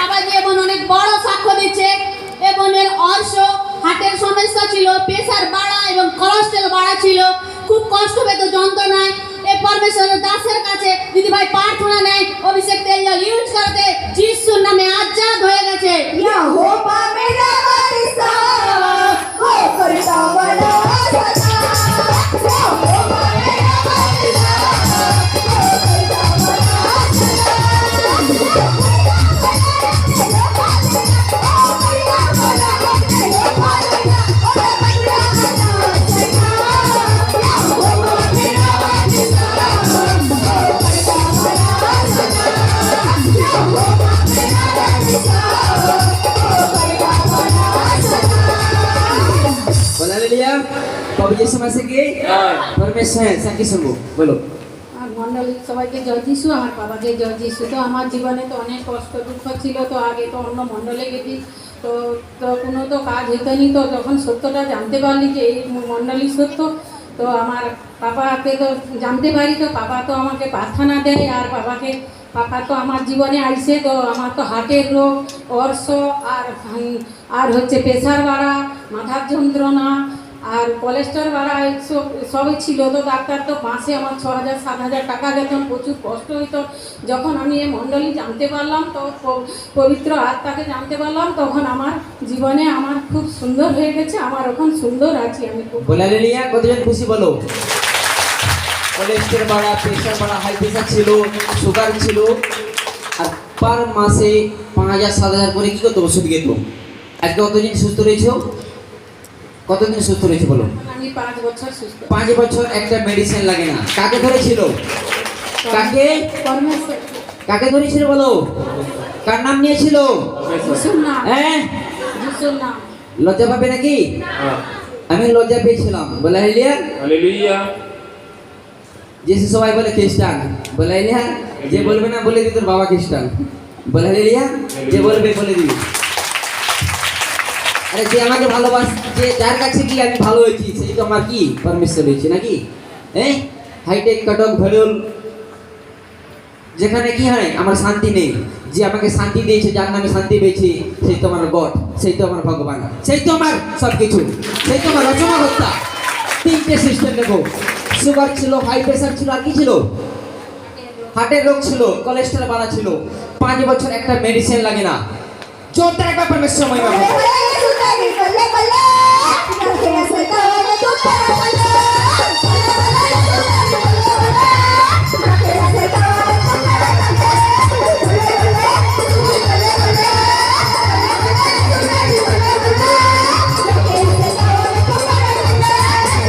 বাবাজি এমন অনেক বড় সাক্ষ্য দিচ্ছে। এমনের অর্শ হার্টের সমস্যা ছিল, প্রেসার বাড়া এবং কোলেস্টেরল বাড়া ছিল, খুব কষ্ট পেত যন্ত্রণায়। এই পরমেশ্বরের দাসের কাছে দিদি ভাই প্রার্থনা নেয়, অভিষেক তেল জল ইউজ করতে যিশুর নামে আজাদ হয়ে গেছে। यहोवा मेरा वारिसा हो करता बड़ा सदा यहोवा मेरा वारिसा हो करता बड़ा प्रभु यीशु मसीह की परमेश्वर है साकी सुनो बोलो। আর মন্ডলী সবাইকে জয় যিশু, আমার বাবাকে জয় যিশু। তো আমার জীবনে তো অনেক কষ্ট দুঃখ ছিল, তো আগে তো অন্য মণ্ডলে গেছি, তো তো কোনো তো কাজ হইতনি। তো যখন সত্যটা জানতে পারলি যে এই মণ্ডলী সত্য, তো আমার পাপাকে তো জানতে পারি, তো পাপা তো আমাকে প্রার্থনা দেয়। আর পাপা তো আমার জীবনে আইসে, তো আমার তো হার্টের রোগ, অর্শ আর হচ্ছে প্রেসার বাড়া, মাথার যন্ত্রণা আর কোলেস্টেরল বাড়া সবই ছিল। তো ডাক্তার তো মাসে আমার 6,000-7,000 টাকা বেতন, প্রচুর কষ্ট হইতো। যখন আমি এই মণ্ডলী জানতে পারলাম, তো পবিত্র আত্মাকে জানতে পারলাম, তখন আমার জীবনে আমার খুব সুন্দর হয়ে গেছে। আমার এখন সুন্দর আছি আমি খুব। বলে লিয়া কতজন খুশি বলো। কোলেস্টেরল বাড়া, প্রেসার বাড়া, হাই প্রেসার ছিল, সুগার ছিল, আর পার মাসে 5,000-7,000 করে কি করতো ওষুধ খেতো। আজকে কতদিন সুস্থ রয়েছে? কতদিন সুস্থ রয়েছে বলো? আমি 5 বছর সুস্থ। 5 বছর একটা মেডিসিন লাগে না। কাকে ধরেছিল? কাকে পরমেশ্বর কাকে ধরেছিল বলো? কার নাম নিয়েছিল? যিশুর নাম, হ্যাঁ, যিশুর নাম। লজ্জা পাবে নাকি? আমি লজ্জা পেয়েছিলাম। বলে হালেলুয়া, হালেলুয়া। যিশু সবাই বলে খ্রিস্টান। বলে হালেলুয়া। যে বলবে না বলে দি তোর বাবা খ্রিস্টান। বলে হালেলুয়া। যে বলবে বলে দিবি। আরে যে আমাকে ভালোবাসে, যে যার কাছে কি আমি ভালো হয়েছি, সেই তো আমার কি পরমেশ্বর হয়েছে নাকি? হ্যাঁ, হাইটেক কটক ভেরুল যেখানে কি হয় আমার শান্তি নেই, যে আমাকে শান্তি দিয়েছে, যার নামে শান্তি পেয়েছি, সেই তো আমার গড, সেই তো আমার ভগবান, সেই তো আমার সব কিছু, সেই তো আমার রচনা হত্যা। 3টে সিস্টেম দেখো, সুগার ছিল, হাই প্রেসার ছিল, আর কি ছিল? হার্টের রোগ ছিল, কোলেস্টেরল বাড়া ছিল। 5 বছর একটা মেডিসিন লাগে না। জোরদার একবার পরমেশ্বর মহিমা করো। बल्ले बल्ले बल्ले बल्ले